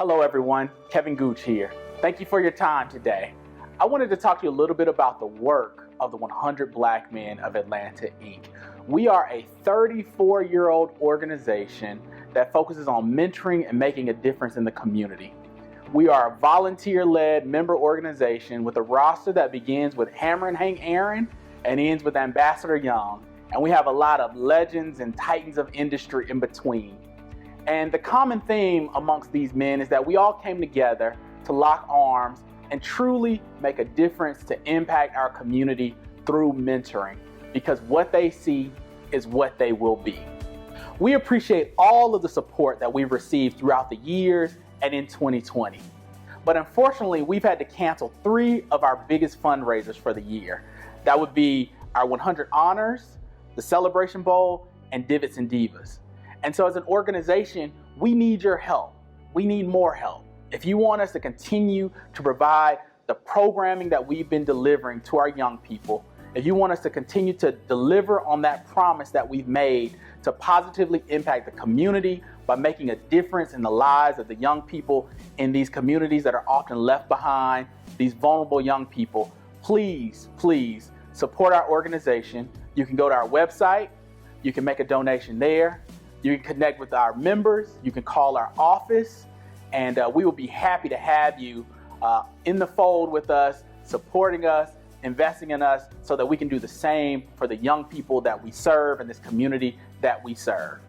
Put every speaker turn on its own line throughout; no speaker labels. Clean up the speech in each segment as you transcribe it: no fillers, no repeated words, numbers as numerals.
Hello everyone, Kevin Gooch here. Thank you for your time today. I wanted to talk to you a little bit about the work of the 100 Black Men of Atlanta, Inc. We are a 34-year-old organization that focuses on mentoring and making a difference in the community. We are a volunteer-led member organization with a roster that begins with Hammer and Hank Aaron and ends with Ambassador Young. And we have a lot of legends and titans of industry in between. And the common theme amongst these men is that we all came together to lock arms and truly make a difference to impact our community through mentoring, because what they see is what they will be. We appreciate all of the support that we've received throughout the years and in 2020. But unfortunately, we've had to cancel 3 of our biggest fundraisers for the year. That would be our 100 Honors, the Celebration Bowl, and Divots and Divas. And so as an organization, we need your help. We need more help. If you want us to continue to provide the programming that we've been delivering to our young people, if you want us to continue to deliver on that promise that we've made to positively impact the community by making a difference in the lives of the young people in these communities that are often left behind, these vulnerable young people, please support our organization. You can go to our website, you can make a donation there. You can connect with our members, you can call our office, and we will be happy to have you in the fold with us, supporting us, investing in us, so that we can do the same for the young people that we serve in this community that we serve.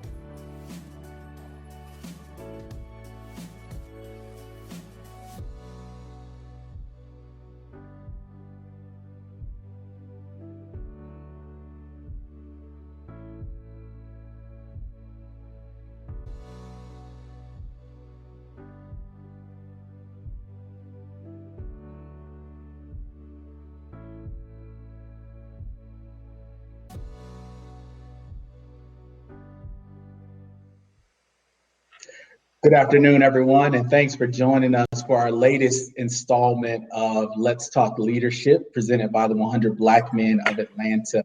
Good afternoon, everyone, and thanks for joining us for our latest installment of Let's Talk Leadership, presented by the 100 Black Men of Atlanta,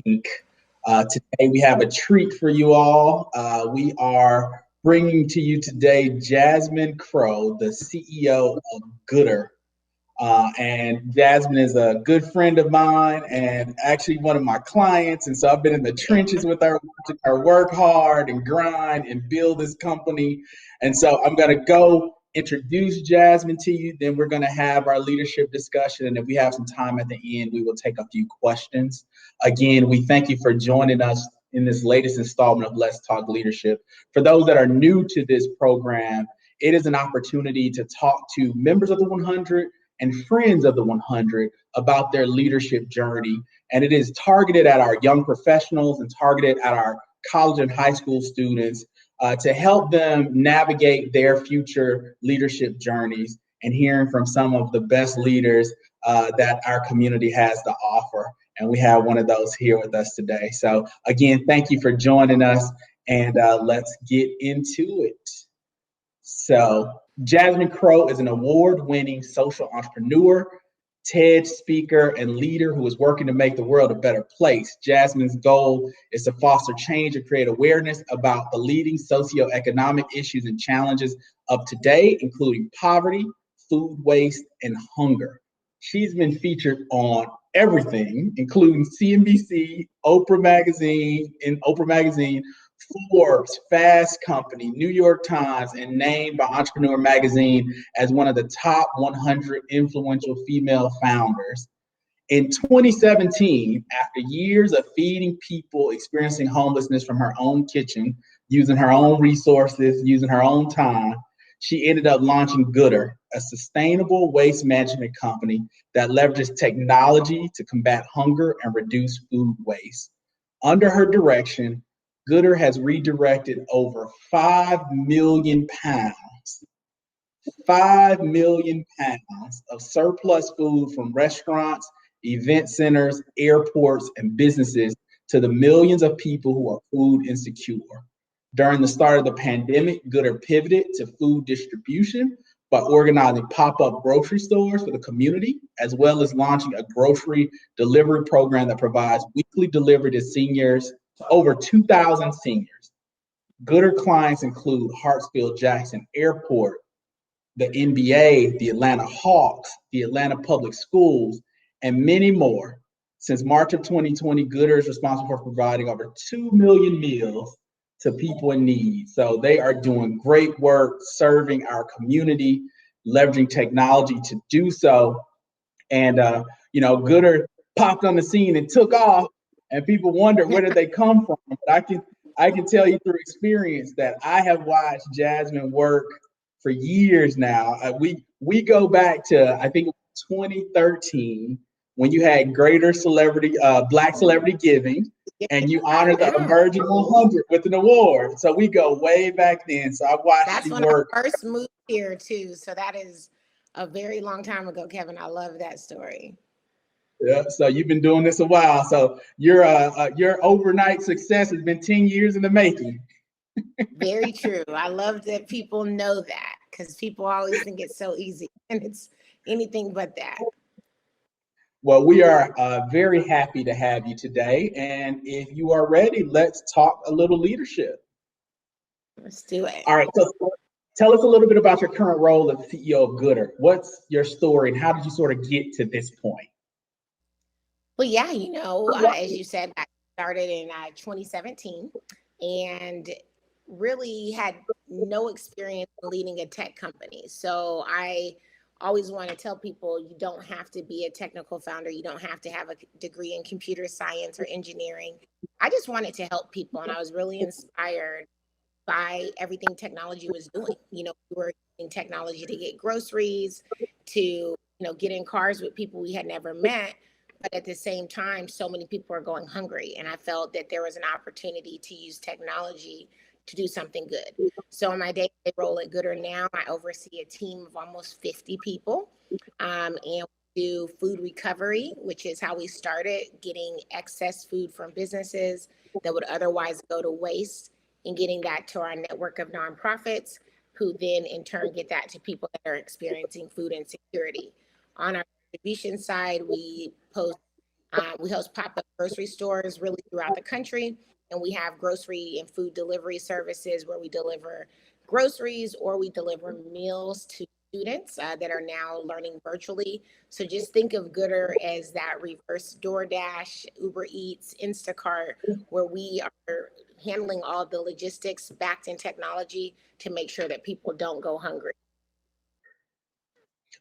Inc. Today, we have a treat for you all. We are bringing to you today Jasmine Crowe, the CEO of Gooder. And Jasmine is a good friend of mine and actually one of my clients. And so I've been in the trenches with her, watching her work hard and grind and build this company. And so I'm going to go introduce Jasmine to you. Then we're going to have our leadership discussion. And if we have some time at the end, we will take a few questions. Again, we thank you for joining us in this latest installment of Let's Talk Leadership. For those that are new to this program, it is an opportunity to talk to members of the 100 and friends of the 100 about their leadership journey. And it is targeted at our young professionals and targeted at our college and high school students to help them navigate their future leadership journeys and hearing from some of the best leaders that our community has to offer. And we have one of those here with us today. So again, thank you for joining us, and let's get into it. So Jasmine Crowe is an award-winning social entrepreneur, TED speaker, and leader who is working to make the world a better place. Jasmine's goal is to foster change and create awareness about the leading socioeconomic issues and challenges of today, including poverty, food waste, and hunger. She's been featured on everything, including CNBC, Oprah Magazine, Forbes, Fast Company, New York Times, and named by Entrepreneur Magazine as one of the top 100 influential female founders. In 2017, after years of feeding people experiencing homelessness from her own kitchen, using her own resources, using her own time, she ended up launching Gooder, a sustainable waste management company that leverages technology to combat hunger and reduce food waste. Under her direction, Gooder has redirected over 5 million pounds, 5 million pounds of surplus food from restaurants, event centers, airports, and businesses to the millions of people who are food insecure. During the start of the pandemic, Gooder pivoted to food distribution by organizing pop-up grocery stores for the community, as well as launching a grocery delivery program that provides weekly delivery to seniors, over 2,000 seniors. Gooder clients include Hartsfield-Jackson Airport, the NBA, the Atlanta Hawks, the Atlanta Public Schools, and many more. Since March of 2020, Gooder is responsible for providing over 2 million meals to people in need. So they are doing great work serving our community, leveraging technology to do so. And Gooder popped on the scene and took off, and people wonder where did they come from. But I can tell you through experience that I have watched Jasmine work for years now. We go back to, I think, 2013, when you had greater celebrity, Black celebrity giving, and you honored the emerging 100 with an award. So we go way back then. So I watched you work.
That's when I first moved here too. So that is a very long time ago, Kevin. I love that story.
Yeah, so you've been doing this a while. So your overnight success has been 10 years in the making.
Very true. I love that people know that, because people always think it's so easy, and it's anything but that.
Well, we are very happy to have you today. And if you are ready, let's talk a little leadership.
Let's do it.
All right. So tell us a little bit about your current role as CEO of Gooder. What's your story, and how did you sort of get to this point?
Well, yeah, as you said, I started in 2017 and really had no experience in leading a tech company. So I always want to tell people, you don't have to be a technical founder. You don't have to have a degree in computer science or engineering. I just wanted to help people, and I was really inspired by everything technology was doing. We were using technology to get groceries, to get in cars with people we had never met. But at the same time, so many people are going hungry. And I felt that there was an opportunity to use technology to do something good. So in my day-to-day role at Gooder now, I oversee a team of almost 50 people. And we do food recovery, which is how we started getting excess food from businesses that would otherwise go to waste, and getting that to our network of nonprofits, who then in turn get that to people that are experiencing food insecurity. On our distribution side, we host pop-up grocery stores really throughout the country, and we have grocery and food delivery services where we deliver groceries or we deliver meals to students that are now learning virtually. So just think of Gooder as that reverse DoorDash, Uber Eats, Instacart, where we are handling all the logistics backed in technology to make sure that people don't go hungry.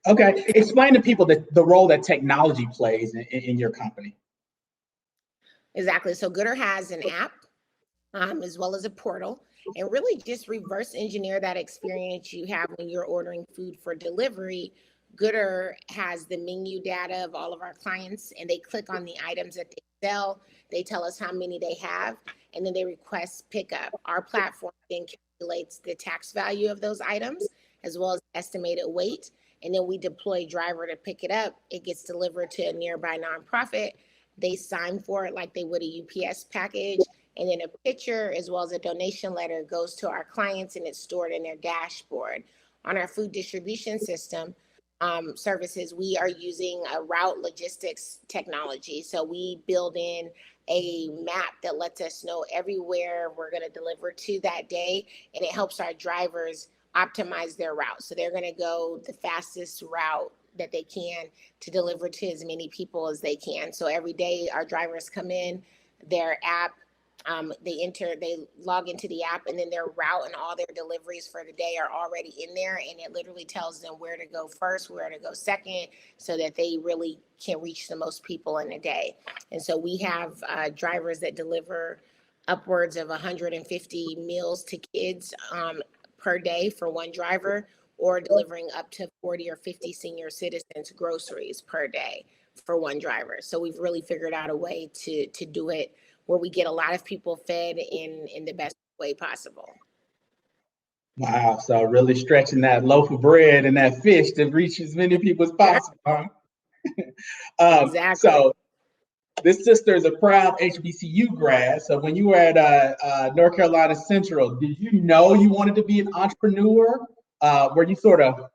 Okay, explain to people the role that technology plays in your company.
Exactly. So Gooder has an app as well as a portal, and really just reverse engineer that experience you have when you're ordering food for delivery. Gooder has the menu data of all of our clients, and they click on the items that they sell. They tell us how many they have, and then they request pickup. Our platform then calculates the tax value of those items as well as estimated weight. And then we deploy a driver to pick it up. It gets delivered to a nearby nonprofit. They sign for it like they would a UPS package. And then a picture as well as a donation letter goes to our clients, and it's stored in their dashboard. On our food distribution system services, we are using a route logistics technology. So we build in a map that lets us know everywhere we're going to deliver to that day, and it helps our drivers optimize their route. So they're going to go the fastest route that they can to deliver to as many people as they can. So every day our drivers come in, their app, they log into the app, and then their route and all their deliveries for the day are already in there. And it literally tells them where to go first, where to go second, so that they really can reach the most people in a day. And so we have drivers that deliver upwards of 150 meals to kids per day for one driver, or delivering up to 40 or 50 senior citizens groceries per day for one driver. So we've really figured out a way to do it where we get a lot of people fed in the best way possible.
Wow. So really stretching that loaf of bread and that fish to reach as many people as possible.
Exactly.
So this sister is a proud HBCU grad. So when you were at North Carolina Central, did you know you wanted to be an entrepreneur? Were you sort of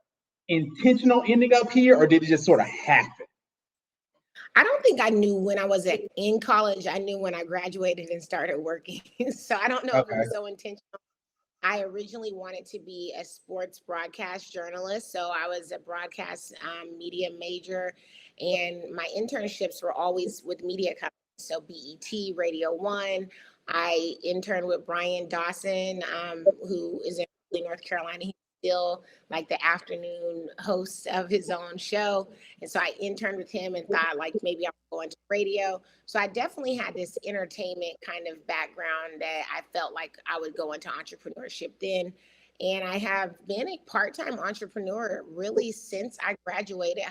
intentional ending up here, or did it just sort of happen?
I don't think I knew when I was in college. I knew when I graduated and started working. So I don't know if it was so intentional. I originally wanted to be a sports broadcast journalist. So I was a broadcast media major, and my internships were always with media companies. So BET, Radio One. I interned with Brian Dawson, who is in North Carolina. He's still like the afternoon host of his own show. And so I interned with him and thought like maybe I'll go into radio. So I definitely had this entertainment kind of background that I felt like I would go into entrepreneurship then. And I have been a part-time entrepreneur really since I graduated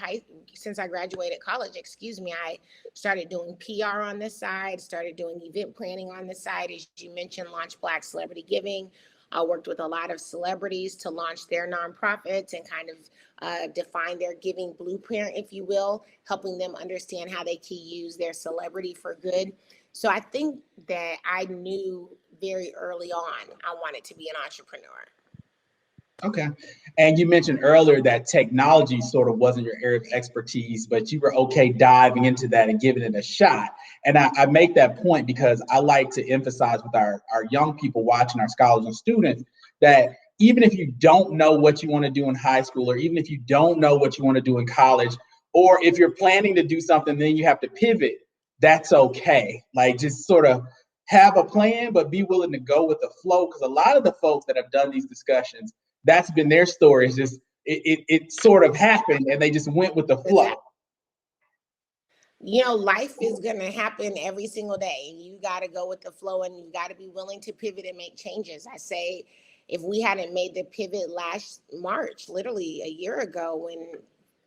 college, excuse me. I started doing PR on the side, started doing event planning on the side. As you mentioned, Launch Black Celebrity Giving. I worked with a lot of celebrities to launch their nonprofits and kind of define their giving blueprint, if you will, helping them understand how they can use their celebrity for good. So I think that I knew very early on I wanted to be an entrepreneur.
Okay. And you mentioned earlier that technology sort of wasn't your area of expertise, but you were okay diving into that and giving it a shot. And I make that point because I like to emphasize with our young people watching, our scholars and students, that even if you don't know what you want to do in high school, or even if you don't know what you want to do in college, or if you're planning to do something, then you have to pivot, that's okay. Like, just sort of have a plan, but be willing to go with the flow. Because a lot of the folks that have done these discussions, that's been their story. It's just it sort of happened and they just went with the flow.
You know, life is going to happen every single day. You got to go with the flow, and you got to be willing to pivot and make changes. I say, if we hadn't made the pivot last March, literally a year ago, when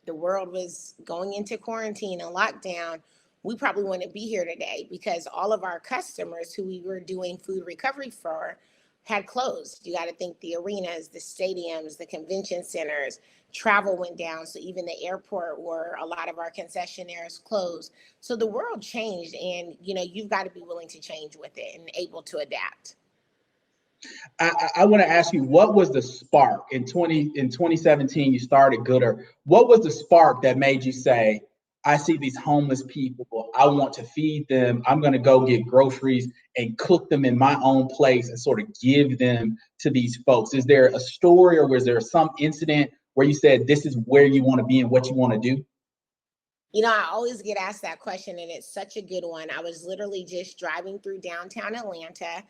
the world was going into quarantine and lockdown, we probably wouldn't be here today, because all of our customers who we were doing food recovery for had closed. You got to think the arenas, the stadiums, the convention centers, travel went down. So even the airport, where a lot of our concessionaires closed. So the world changed, and you know, you've got to be willing to change with it and able to adapt.
I want to ask you, what was the spark in 2017? You started Gooder. What was the spark that made you say, I see these homeless people, I want to feed them, I'm going to go get groceries and cook them in my own place and sort of give them to these folks? Is there a story, or was there some incident where you said this is where you want to be and what you want to do?
You know, I always get asked that question, and it's such a good one. I was literally just driving through downtown Atlanta,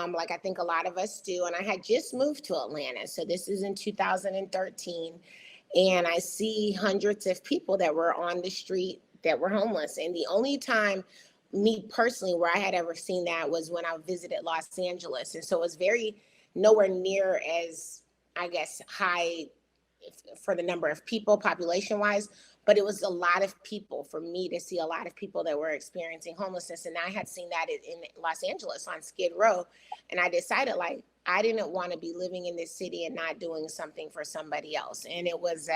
like I think a lot of us do, and I had just moved to Atlanta. So this is in 2013, and I see hundreds of people that were on the street that were homeless. And the only time, me personally, where I had ever seen that was when I visited Los Angeles. And so it was very nowhere near as, I guess, high for the number of people population wise, but it was a lot of people for me to see, a lot of people that were experiencing homelessness. And I had seen that in Los Angeles on Skid Row. And I decided, like, I didn't want to be living in this city and not doing something for somebody else. And it was,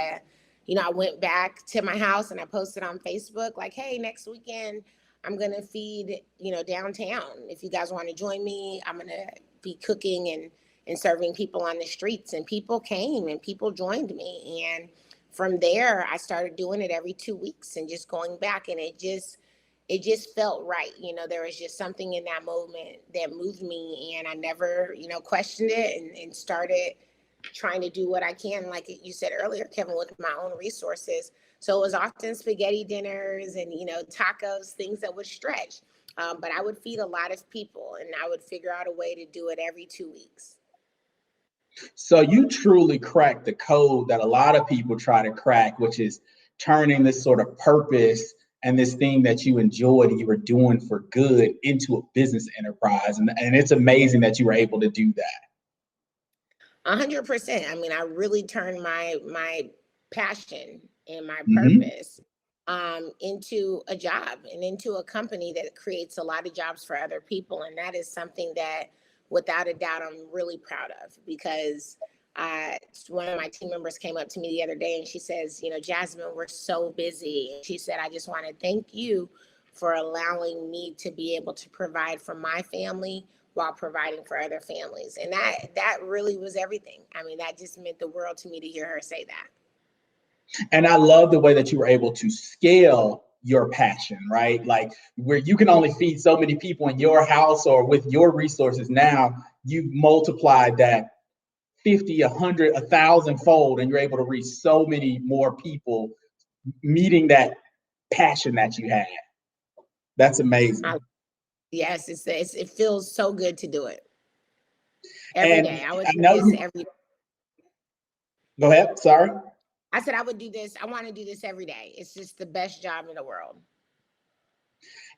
you know, I went back to my house and I posted on Facebook, like, hey, next weekend, I'm going to feed, you know, downtown. If you guys want to join me, I'm going to be cooking and serving people on the streets. And people came and people joined me. And from there, I started doing it every 2 weeks and just going back. And it just felt right. You know, there was just something in that moment that moved me, and I never, you know, questioned it, and started trying to do what I can, like you said earlier, Kevin, with my own resources. So it was often spaghetti dinners and, you know, tacos, things that would stretch. But I would feed a lot of people, and I would figure out a way to do it every 2 weeks.
So you truly cracked the code that a lot of people try to crack, which is turning this sort of purpose and this thing that you enjoyed and you were doing for good into a business enterprise. And it's amazing that you were able to do that.
100%. I mean, I really turned my passion and my purpose into a job and into a company that creates a lot of jobs for other people. And that is something that, without a doubt, I'm really proud of, because one of my team members came up to me the other day and she says, you know, Jasmine, we're so busy. And she said, I just want to thank you for allowing me to be able to provide for my family while providing for other families. And that really was everything. I mean, that just meant the world to me to hear her say that.
And I love the way that you were able to scale your passion, right? Like, where you can only feed so many people in your house or with your resources, now you've multiplied that 50, 100, 1,000 fold, and you're able to reach so many more people meeting that passion that you had. That's amazing.
Yes, it feels so good to do it every
And
day. I would
I
do
know
this
you,
every.
go ahead, sorry.
I said I would do this. I want to do this every day. It's just the best job in the world.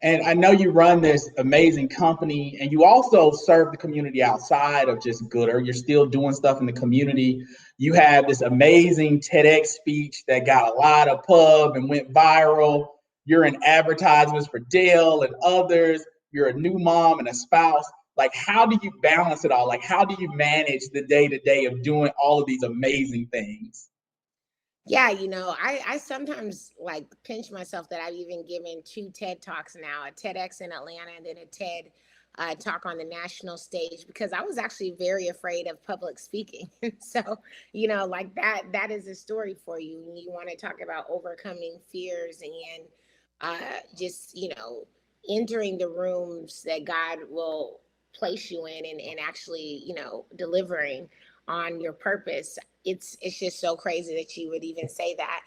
And I know you run this amazing company, and you also serve the community outside of just Gooder. You're still doing stuff in the community. You have this amazing TEDx speech that got a lot of pub and went viral. You're in advertisements for Dell and others. You're a new mom and a spouse. Like, how do you balance it all? Like, how do you manage the day-to-day of doing all of these amazing things?
Yeah, I sometimes like pinch myself that I've even given 2 TED Talks now, a TEDx in Atlanta and then a TED talk on the national stage, because I was actually very afraid of public speaking. So, like that is a story for you. And you want to talk about overcoming fears and just, entering the rooms that God will place you in and actually, delivering on your purpose. It's just so crazy that you would even say that.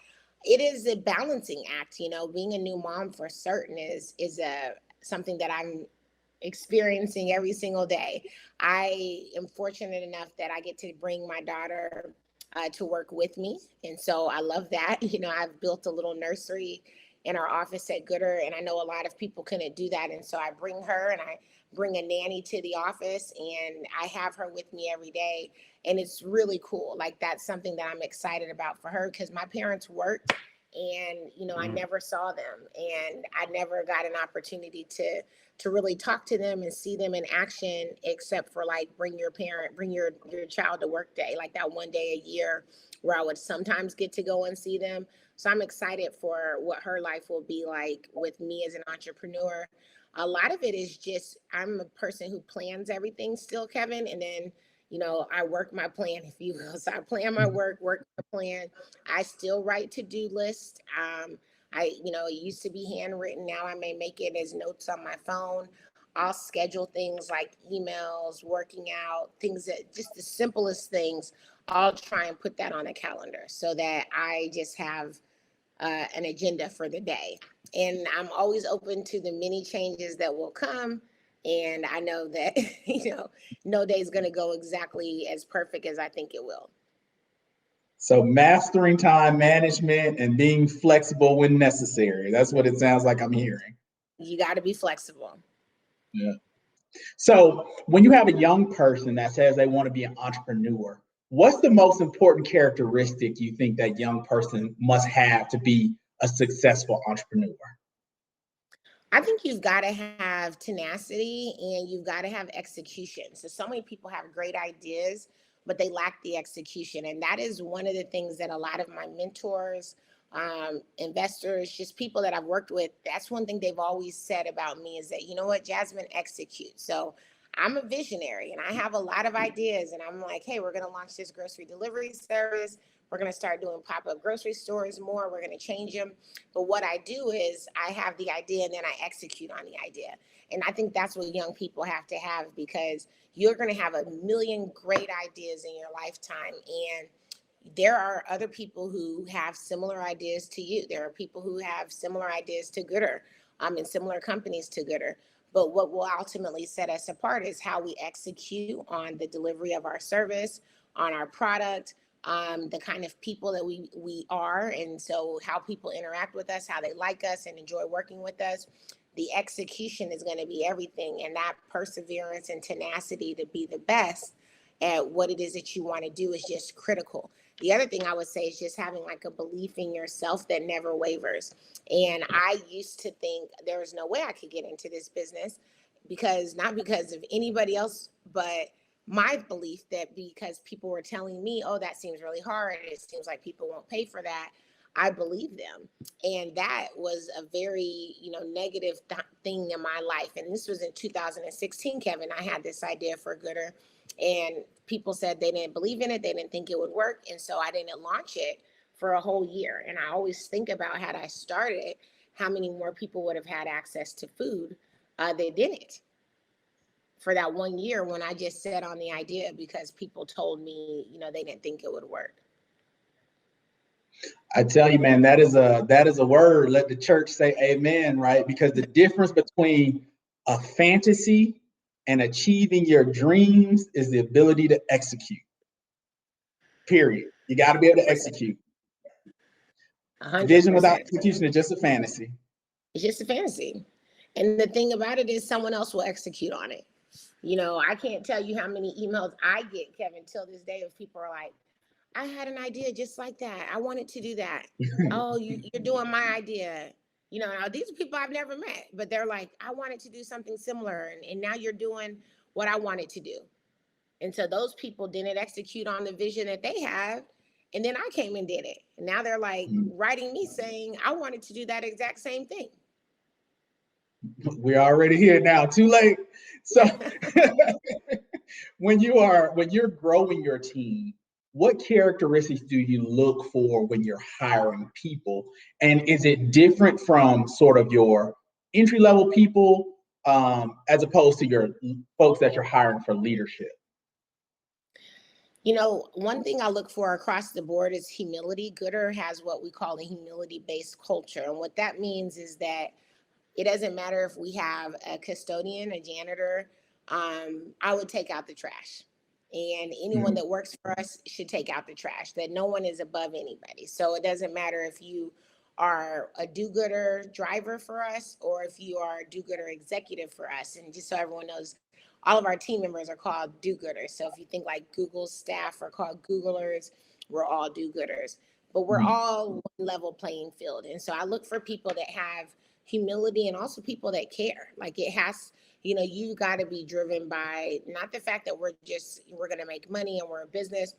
It is a balancing act. Being a new mom for certain is a something that I'm experiencing every single day. I am fortunate enough that I get to bring my daughter to work with me, and so I love that. I've built a little nursery in our office at Gooder, and I know a lot of people couldn't do that, and so I bring her and I bring a nanny to the office, and I have her with me every day, and it's really cool. Like, that's something that I'm excited about for her, because my parents worked, and I never saw them, and I never got an opportunity to really talk to them and see them in action, except for like bring your child to work day, like that one day a year where I would sometimes get to go and see them. So I'm excited for what her life will be like with me as an entrepreneur. A lot of it is just, I'm a person who plans everything still, Kevin, and then I work my plan, if you will. So I plan my work my plan. I still write to-do lists. It used to be handwritten. Now I may make it as notes on my phone. I'll schedule things like emails, working out, things that just the simplest things. I'll try and put that on a calendar so that I just have an agenda for the day. And I'm always open to the many changes that will come. And I know that, no day is going to go exactly as perfect as I think it will.
So mastering time management and being flexible when necessary. That's what it sounds like I'm hearing.
You got to be flexible.
Yeah. So when you have a young person that says they want to be an entrepreneur, what's the most important characteristic you think that young person must have to be a successful entrepreneur?
I think you've got to have tenacity and you've got to have execution. So many people have great ideas, but they lack the execution. And that is one of the things that a lot of my mentors, investors, just people that I've worked with, that's one thing they've always said about me is that, you know what, Jasmine, execute. So I'm a visionary and I have a lot of ideas, and I'm like, hey, we're going to launch this grocery delivery service. We're going to start doing pop-up grocery stores more. We're going to change them. But what I do is I have the idea and then I execute on the idea. And I think that's what young people have to have, because you're going to have a million great ideas in your lifetime. And there are other people who have similar ideas to you. There are people who have similar ideas to Gooder, and similar companies to Gooder. But what will ultimately set us apart is how we execute on the delivery of our service, on our product, the kind of people that we are, and so how people interact with us, how they like us and enjoy working with us. The execution is going to be everything, and that perseverance and tenacity to be the best at what it is that you want to do is just critical. The other thing I would say is just having like a belief in yourself that never wavers. And I used to think there was no way I could get into this business, because not because of anybody else, but my belief that because people were telling me, oh, that seems really hard, it seems like people won't pay for that, I believe them. And that was a very, negative thing in my life. And this was in 2016, Kevin. I had this idea for Gooder, and people said they didn't believe in it. They didn't think it would work. And so I didn't launch it for a whole year. And I always think about, had I started, how many more people would have had access to food. They didn't. for that 1 year when I just sat on the idea because people told me, they didn't think it would work.
I tell you, man, that is a word. Let the church say amen, right? Because the difference between a fantasy and achieving your dreams is the ability to execute. Period. You got to be able to
100%.
execute.
100%.
Vision without execution is just a fantasy.
It's just a fantasy. And the thing about it is someone else will execute on it. I can't tell you how many emails I get, Kevin, till this day of people are like, I had an idea just like that. I wanted to do that. Oh, you're doing my idea. Now these are people I've never met, but they're like, I wanted to do something similar. And now you're doing what I wanted to do. And so those people didn't execute on the vision that they have. And then I came and did it. And now they're like writing me saying, I wanted to do that exact same thing.
We're already here now, too late. So when you're growing your team, what characteristics do you look for when you're hiring people? And is it different from sort of your entry-level people as opposed to your folks that you're hiring for leadership?
One thing I look for across the board is humility. Gooder has what we call a humility-based culture. And what that means is that it doesn't matter if we have a custodian, a janitor, I would take out the trash. And anyone that works for us should take out the trash, that no one is above anybody. So it doesn't matter if you are a do-gooder driver for us or if you are a do-gooder executive for us. And just so everyone knows, all of our team members are called do-gooders. So if you think like Google's staff are called Googlers, we're all do-gooders. But we're all one level playing field. And so I look for people that have humility and also people that care. Like it has, you got to be driven by not the fact that we're going to make money and we're a business,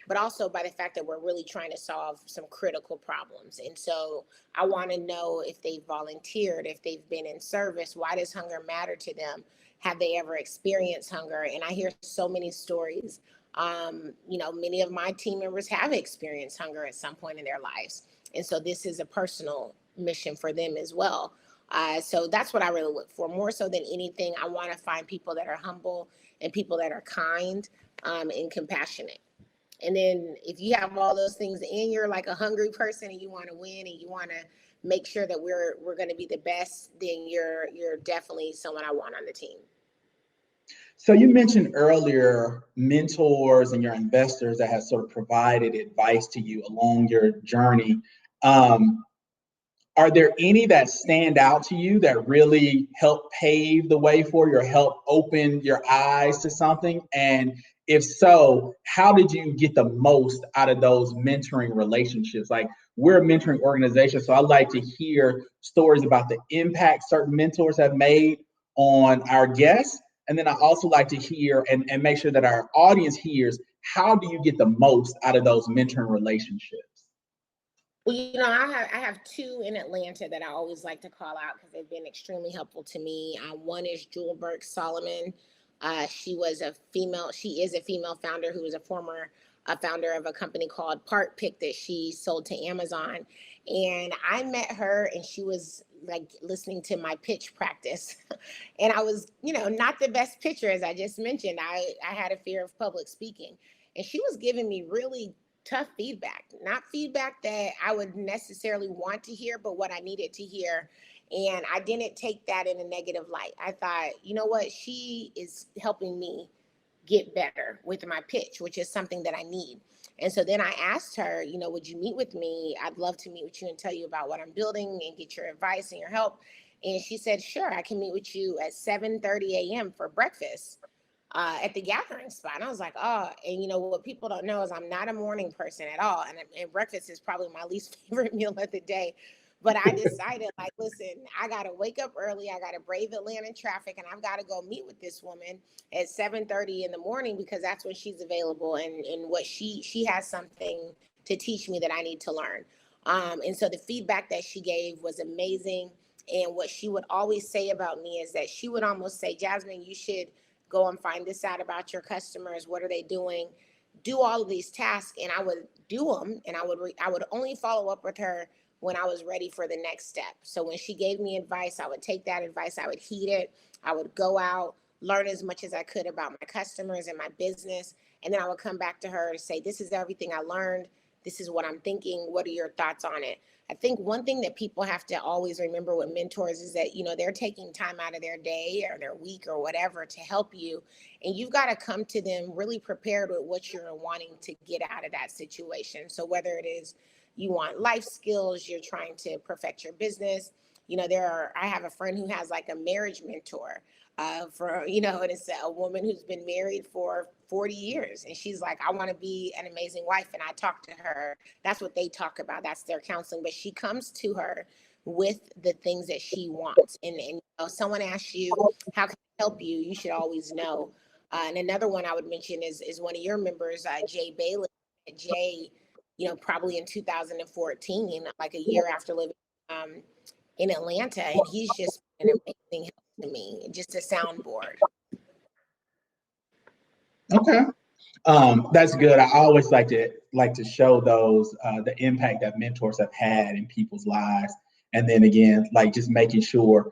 but also by the fact that we're really trying to solve some critical problems. And so I want to know if they've volunteered, if they've been in service, why does hunger matter to them? Have they ever experienced hunger? And I hear so many stories. Many of my team members have experienced hunger at some point in their lives. And so this is a personal mission for them as well. So that's what I really look for. More so than anything, I want to find people that are humble and people that are kind and compassionate. And then if you have all those things and you're like a hungry person and you want to win and you want to make sure that we're going to be the best, then you're definitely someone I want on the team.
So you mentioned earlier mentors and your investors that have sort of provided advice to you along your journey. Are there any that stand out to you that really help pave the way for you or help open your eyes to something? And if so, how did you get the most out of those mentoring relationships? Like, we're a mentoring organization, so I like to hear stories about the impact certain mentors have made on our guests. And then I also like to hear and make sure that our audience hears, how do you get the most out of those mentoring relationships?
Well, I have two in Atlanta that I always like to call out because they've been extremely helpful to me. One is Jewel Burke Solomon. She is a female founder who was a former founder of a company called Part Pick that she sold to Amazon. And I met her and she was like listening to my pitch practice. And I was, not the best pitcher, as I just mentioned. I had a fear of public speaking. And she was giving me really tough feedback, not feedback that I would necessarily want to hear, but what I needed to hear. And I didn't take that in a negative light. I thought, you know what, she is helping me get better with my pitch, which is something that I need. And so then I asked her, would you meet with me? I'd love to meet with you and tell you about what I'm building and get your advice and your help. And she said, sure, I can meet with you at 7:30 a.m. for breakfast. At the gathering spot. And I was like, oh, and what people don't know is I'm not a morning person at all. And breakfast is probably my least favorite meal of the day. But I decided, like, listen, I got to wake up early. I got to brave Atlanta traffic and I've got to go meet with this woman at 7:30 in the morning because that's when she's available and what she has something to teach me that I need to learn. And so the feedback that she gave was amazing. And what she would always say about me is that she would almost say, Jasmine, you should go and find this out about your customers. What are they doing? Do all of these tasks. And I would do them. And I would only follow up with her when I was ready for the next step. So when she gave me advice, I would take that advice. I would heed it. I would go out, learn as much as I could about my customers and my business. And then I would come back to her to say, this is everything I learned. This is what I'm thinking. What are your thoughts on it? I think one thing that people have to always remember with mentors is that, they're taking time out of their day or their week or whatever to help you. And you've got to come to them really prepared with what you're wanting to get out of that situation. So whether it is you want life skills, you're trying to perfect your business, I have a friend who has like a marriage mentor and it's a woman who's been married for 40 years. And she's like, I want to be an amazing wife. And I talk to her. That's what they talk about. That's their counseling. But she comes to her with the things that she wants. And someone asks you, how can I help you? You should always know. And another one I would mention is one of your members, Jay Bailey. Jay, probably in 2014, like a year after living in Atlanta. And he's just an amazing help to me, just a soundboard.
Okay. That's good. I always like to show those the impact that mentors have had in people's lives. And then again, like just making sure,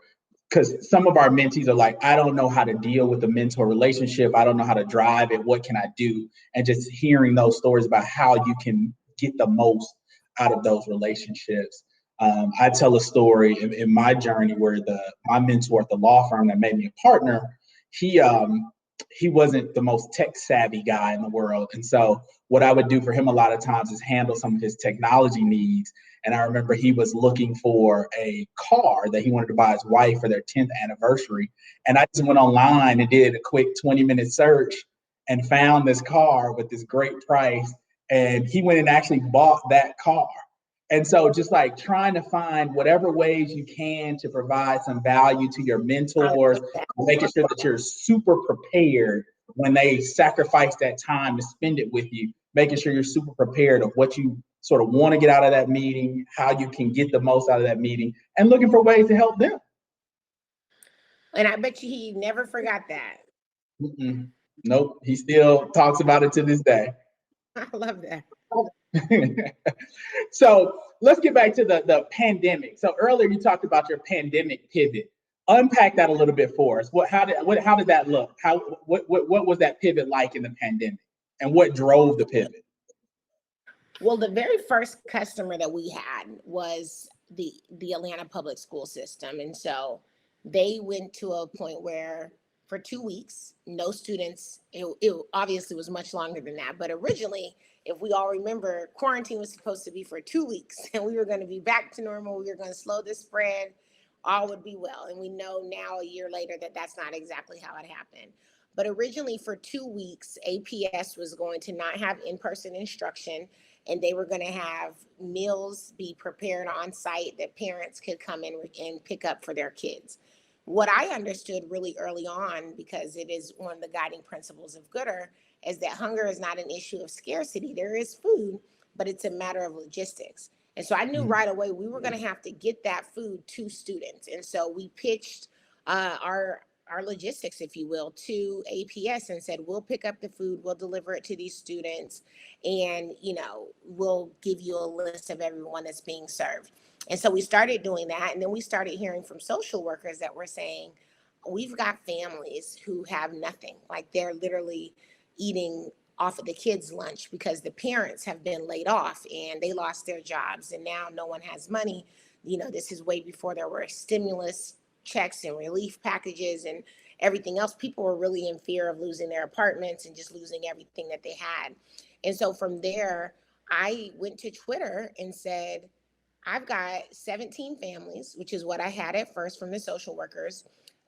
because some of our mentees are like, I don't know how to deal with the mentor relationship. I don't know how to drive it. What can I do? And just hearing those stories about how you can get the most out of those relationships. I tell a story in my journey where my mentor at the law firm that made me a partner, he wasn't the most tech savvy guy in the world. And so what I would do for him a lot of times is handle some of his technology needs. And I remember he was looking for a car that he wanted to buy his wife for their 10th anniversary. And I just went online and did a quick 20-minute search and found this car with this great price. And he went and actually bought that car. And so just like trying to find whatever ways you can to provide some value to your mentors, making sure that you're super prepared when they sacrifice that time to spend it with you, making sure you're super prepared of what you sort of want to get out of that meeting, how you can get the most out of that meeting, and looking for ways to help them.
And I bet you he never forgot that.
Nope, he still talks about it to this day.
I love that.
So let's get back to the pandemic. So earlier you talked about your pandemic pivot. Unpack that a little bit for us. How did that look? What was that pivot like in the pandemic, and what drove the pivot?
Well, the very first customer that we had was the Atlanta public school system, and so they went to a point where for 2 weeks, no students. It obviously was much longer than that, but originally, if we all remember, quarantine was supposed to be for 2 weeks, and we were going to be back to normal. We were going to slow the spread. All would be well. And we know now, a year later, that that's not exactly how it happened. But originally, for 2 weeks, APS was going to not have in-person instruction, and they were going to have meals be prepared on site that parents could come in and pick up for their kids. What I understood really early on, because it is one of the guiding principles of Gooder, is that hunger is not an issue of scarcity. There is food, but it's a matter of logistics. And so I knew right away we were going to have to get that food to students. And so we pitched our logistics, if you will, to APS and said, we'll pick up the food, we'll deliver it to these students, and, we'll give you a list of everyone that's being served. And so we started doing that. And then we started hearing from social workers that were saying, we've got families who have nothing. Like they're literally eating off of the kids' lunch because the parents have been laid off and they lost their jobs and now no one has money. This is way before there were stimulus checks and relief packages and everything else. People were really in fear of losing their apartments and just losing everything that they had. And so from there, I went to Twitter and said, I've got 17 families, which is what I had at first from the social workers,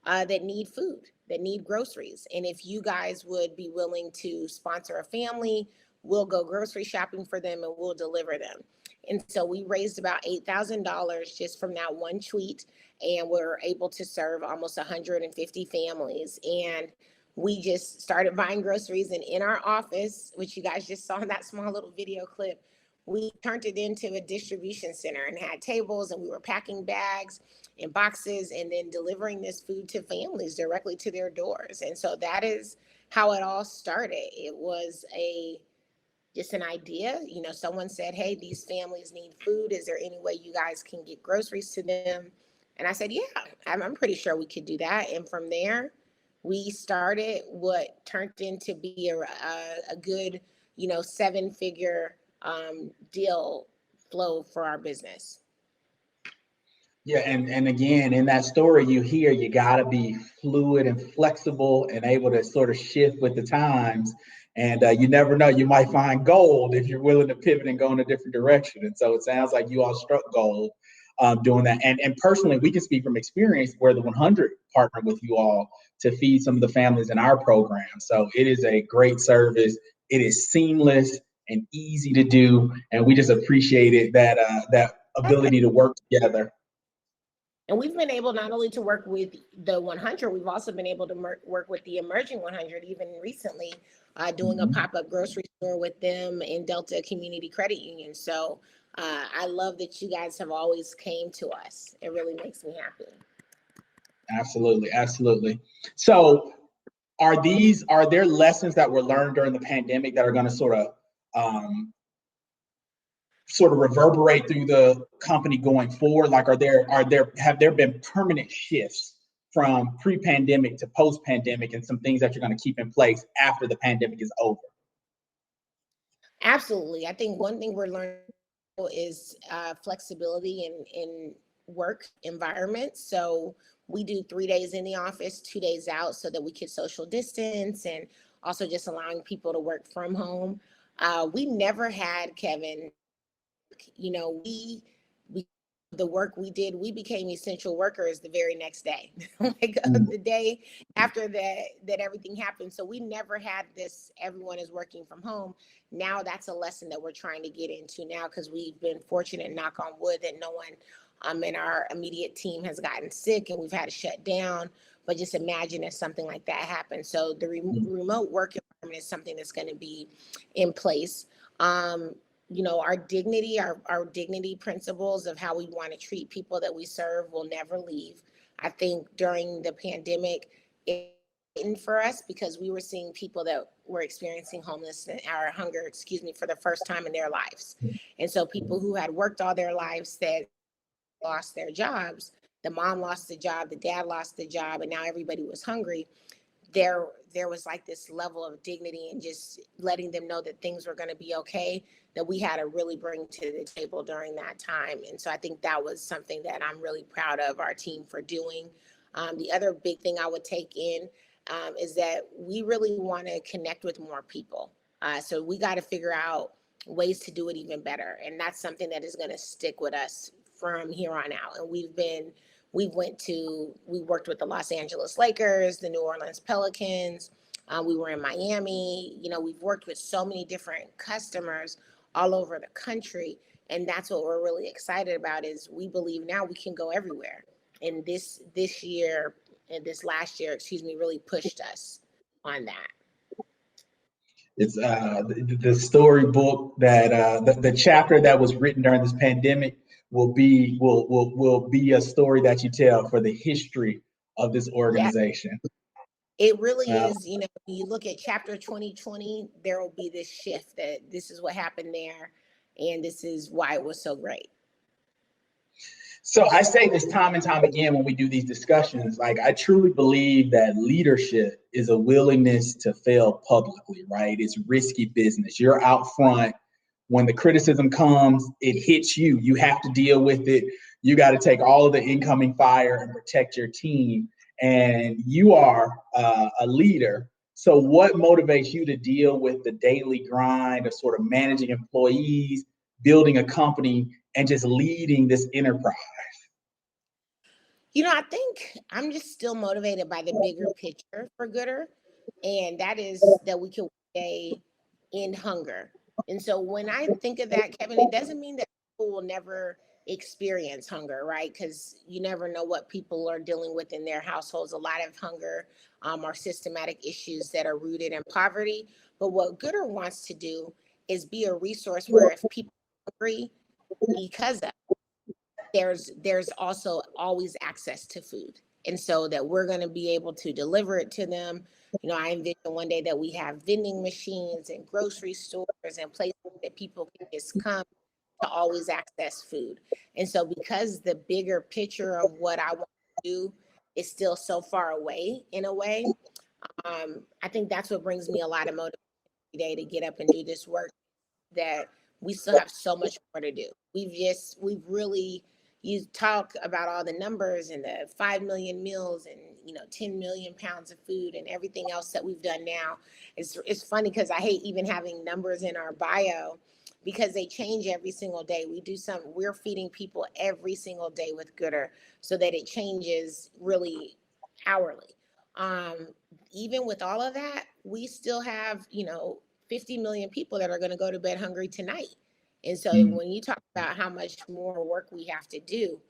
that need food, that need groceries. And if you guys would be willing to sponsor a family, we'll go grocery shopping for them and we'll deliver them. And so we raised about $8,000 just from that one tweet, and we're able to serve almost 150 families. And we just started buying groceries, and in our office, which you guys just saw in that small little video clip, we turned it into a distribution center and had tables, and we were packing bags and boxes and then delivering this food to families directly to their doors. And so that is how it all started. It was just an idea. Someone said, hey, these families need food. Is there any way you guys can get groceries to them? And I said, yeah, I'm pretty sure we could do that. And from there, we started what turned into be a good, 7-figure deal flow for our business.
Yeah, and again, in that story you hear, you got to be fluid and flexible and able to sort of shift with the times. And you never know, you might find gold if you're willing to pivot and go in a different direction. And so it sounds like you all struck gold doing that. And personally, we can speak from experience where the 100 partnered with you all to feed some of the families in our program. So it is a great service. It is seamless and easy to do. And we just appreciated that ability to work together.
And we've been able not only to work with the 100, we've also been able to work with the emerging 100, even recently, doing a pop-up grocery store with them in Delta Community Credit Union. So I love that you guys have always came to us. It really makes me happy.
Absolutely, absolutely. So are there lessons that were learned during the pandemic that are going to sort of reverberate through the company going forward? Like, have there been permanent shifts from pre-pandemic to post-pandemic and some things that you're going to keep in place after the pandemic is over?
Absolutely. I think one thing we're learning is flexibility in work environments. So we do 3 days in the office, 2 days out, so that we can social distance, and also just allowing people to work from home. We never had, Kevin, we the work we did, we became essential workers the very next day, like the day after that everything happened. So we never had this, everyone is working from home. Now that's a lesson that we're trying to get into now, because we've been fortunate, knock on wood, that no one in our immediate team has gotten sick and we've had to shut down. But just imagine if something like that happens. So the remote work environment is something that's going to be in place. Our dignity principles of how we want to treat people that we serve will never leave. I think during the pandemic, it for us because we were seeing people that were experiencing homelessness or hunger, for the first time in their lives. And so people who had worked all their lives that lost their jobs, the mom lost the job, the dad lost the job, and now everybody was hungry. There was like this level of dignity and just letting them know that things were going to be okay, that we had to really bring to the table during that time. And so I think that was something that I'm really proud of our team for doing. The other big thing I would take in is that we really want to connect with more people. So we got to figure out ways to do it even better. And that's something that is going to stick with us from here on out. And we worked with the Los Angeles Lakers, the New Orleans Pelicans. We were in Miami. We've worked with so many different customers all over the country. And that's what we're really excited about, is we believe now we can go everywhere. And this last year, really pushed us on that.
It's the storybook that the chapter that was written during this pandemic will be a story that you tell for the history of this organization.
Yeah. It really is. When you look at chapter 2020, there will be this shift that this is what happened there, and this is why it was so great.
So I say this time and time again when we do these discussions, like, I truly believe that leadership is a willingness to fail publicly, right? It's risky business. You're out front. When the criticism comes, it hits you. You have to deal with it. You got to take all of the incoming fire and protect your team. And you are a leader. So what motivates you to deal with the daily grind of sort of managing employees, building a company, and just leading this enterprise?
I think I'm just still motivated by the bigger picture for Gooder, and that is that we can stay in hunger. And so when I think of that, Kevin, it doesn't mean that people will never experience hunger, right? Because you never know what people are dealing with in their households. A lot of hunger are systematic issues that are rooted in poverty. But what Gooder wants to do is be a resource where if people are hungry because of there's also always access to food. And so that we're going to be able to deliver it to them. I envision one day that we have vending machines and grocery stores and places that people can just come to always access food. And so because the bigger picture of what I want to do is still so far away in a way, I think that's what brings me a lot of motivation every day to get up and do this work, that we still have so much more to do. We've really, you talk about all the numbers and the 5 million meals and, 10 million pounds of food and everything else that we've done now. It's funny because I hate even having numbers in our bio because they change every single day. We're feeding people every single day with Gooder so that it changes really hourly. Um, Even with all of that, we still have, 50 million people that are going to go to bed hungry tonight. And so
Mm.
when you talk about how much more work we have to do,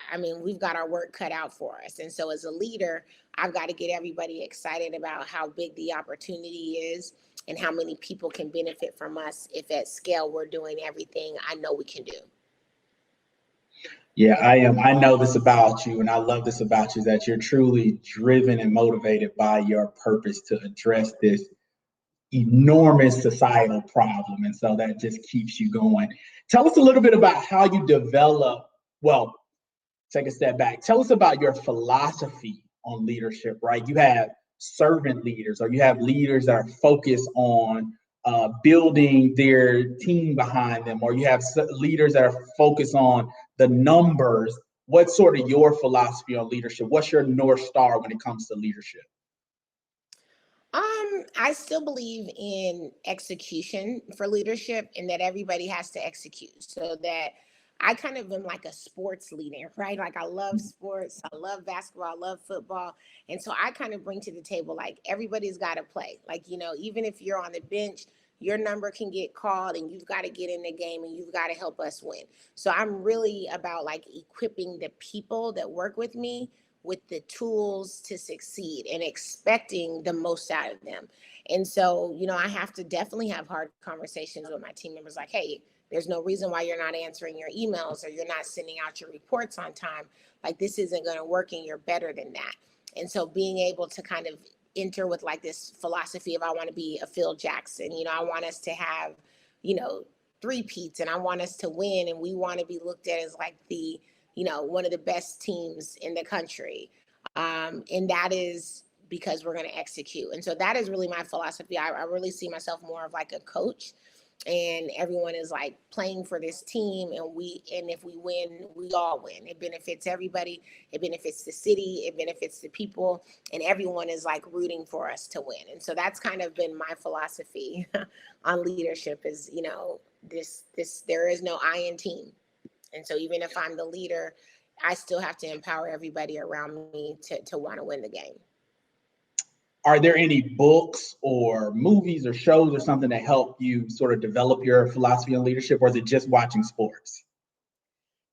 I mean, we've got our work cut out for us. And so as a leader, I've got to get everybody excited about how big the opportunity is and how many people can benefit from us if at scale we're doing everything I know we can do.
Yeah, I am. I know this about you, and I love this about you, that you're truly driven and motivated by your purpose to address this enormous societal problem. And so that just keeps you going. Tell us a little bit about how you develop, well, take a step back. Tell us about your philosophy on leadership, right? You have servant leaders, or you have leaders that are focused on building their team behind them, or you have leaders that are focused on the numbers. What's sort of your philosophy on leadership? What's your North Star when it comes to leadership?
I still believe in execution for leadership and that everybody has to execute, so that I kind of am like a sports leader, right? Like I love sports, I love basketball, I love football. And so I kind of bring to the table, like everybody's got to play. Like, even if you're on the bench, your number can get called and you've got to get in the game and you've got to help us win. So I'm really about like equipping the people that work with me with the tools to succeed and expecting the most out of them. And so, I have to definitely have hard conversations with my team members like, hey, there's no reason why you're not answering your emails or you're not sending out your reports on time. Like this isn't going to work and you're better than that. And so being able to kind of enter with like this philosophy of I want to be a Phil Jackson, I want us to have, you know, three-peats and I want us to win and we want to be looked at as like the, one of the best teams in the country. And that is because we're going to execute. And so that is really my philosophy. I really see myself more of like a coach, and everyone is like playing for this team, and if we win, we all win. It benefits everybody. It benefits the city. It benefits the people, and everyone is like rooting for us to win. And so that's kind of been my philosophy on leadership is, this there is no I in team. And so even if I'm the leader, I still have to empower everybody around me to want to win the game.
Are there any books or movies or shows or something that help you sort of develop your philosophy on leadership, or is it just watching sports?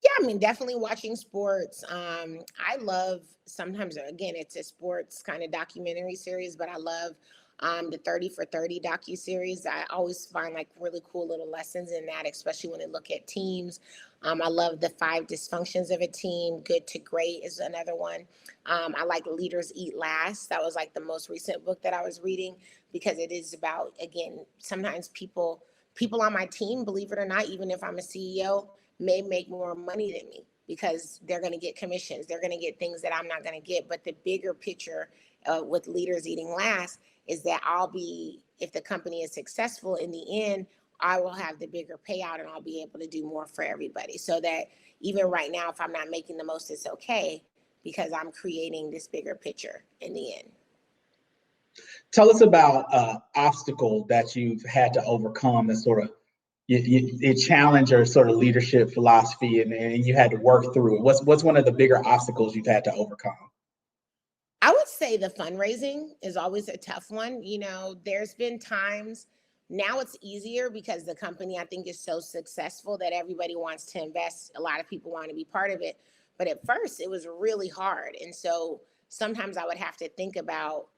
Yeah, I mean, definitely watching sports. I love, sometimes, again, it's a sports kind of documentary series, but I love the 30 for 30 docu-series. I always find like really cool little lessons in that, especially when they look at teams. I love the 5 dysfunctions of a team. Good to Great is another one. I like Leaders Eat Last. That was like the most recent book that I was reading, because it is about, again, sometimes people on my team, believe it or not, even if I'm a CEO, may make more money than me because they're going to get commissions. They're going to get things that I'm not going to get. But the bigger picture with Leaders Eating Last is that if the company is successful in the end, I will have the bigger payout and I'll be able to do more for everybody. So that even right now, if I'm not making the most, it's okay because I'm creating this bigger picture in the end.
Tell us about obstacle that you've had to overcome that sort of it challenged your sort of leadership philosophy, and you had to work through it. What's one of the bigger obstacles you've had to overcome?
I would say the fundraising is always a tough one. There's been times, now it's easier because the company I think is so successful that everybody wants to invest. A lot of people want to be part of it. But at first it was really hard. And so sometimes I would have to think about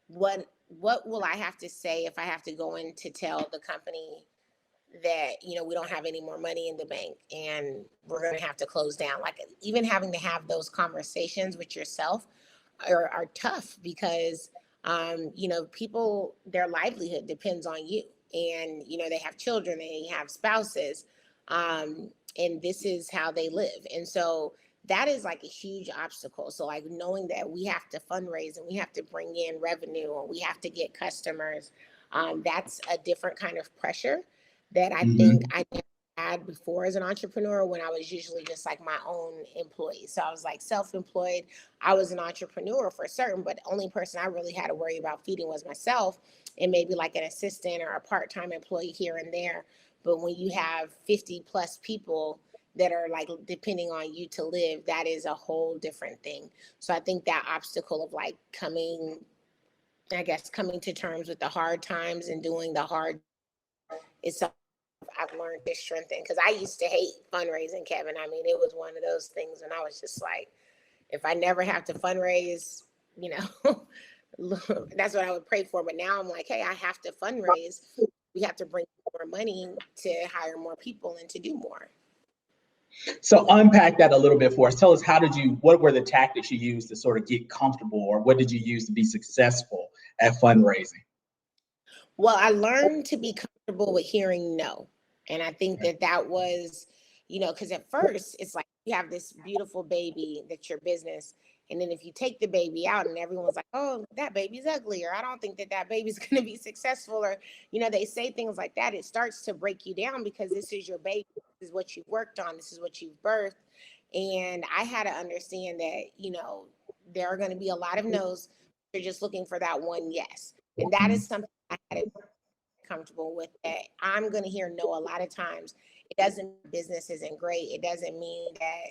what will I have to say if I have to go in to tell the company that we don't have any more money in the bank and we're going to have to close down. Like even having to have those conversations with yourself are tough because people, their livelihood depends on you, and they have children, they have spouses, and this is how they live. And so that is like a huge obstacle. So like knowing that we have to fundraise and we have to bring in revenue and we have to get customers, that's a different kind of pressure that I think
Mm-hmm.
I never had before as an entrepreneur, when I was usually just like my own employee. So I was like self-employed. I was an entrepreneur for certain, but the only person I really had to worry about feeding was myself, and maybe like an assistant or a part-time employee here and there. But when you have 50 plus people that are like depending on you to live, that is a whole different thing. So I think that obstacle of like coming to terms with the hard times and doing the hard is something I've learned to strengthen, because I used to hate fundraising, Kevin. I mean, it was one of those things, and I was just like, if I never have to fundraise, you know, that's what I would pray for. But now I'm like, hey, I have to fundraise. We have to bring more money to hire more people and to do more.
So unpack that a little bit for us. Tell us, what were the tactics you used to sort of get comfortable, or what did you use to be successful at fundraising?
Well, I learned to be comfortable with hearing no. And I think that that was, because at first it's like you have this beautiful baby that's your business. And then if you take the baby out and everyone's like, oh, that baby's ugly, or I don't think that that baby's going to be successful, or, they say things like that, it starts to break you down, because this is your baby. This is what you've worked on. This is what you've birthed. And I had to understand that, there are going to be a lot of no's. You're just looking for that one yes. And that is something I had to be comfortable with, that I'm going to hear no a lot of times. It doesn't mean business isn't great. It doesn't mean that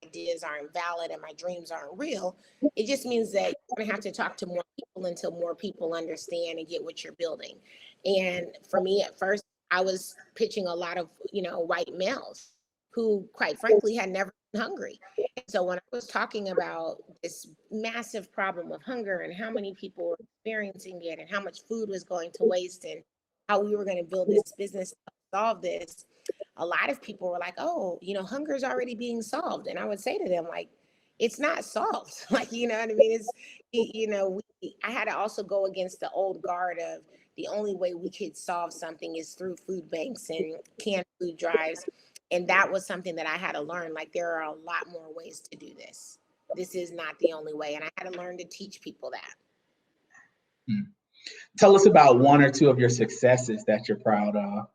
ideas aren't valid and my dreams aren't real. It just means that you're going to have to talk to more people until more people understand and get what you're building. And for me, at first, I was pitching a lot of, white males who, quite frankly, had never been hungry. And so when I was talking about this massive problem of hunger and how many people were experiencing it and how much food was going to waste and how we were going to build this business to solve this, a lot of people were like, oh, hunger is already being solved. And I would say to them, like, it's not solved. Like, you know what I mean? I had to also go against the old guard of the only way we could solve something is through food banks and canned food drives. And that was something that I had to learn. Like, there are a lot more ways to do this. This is not the only way. And I had to learn to teach people that.
Tell us about one or two of your successes that you're proud of.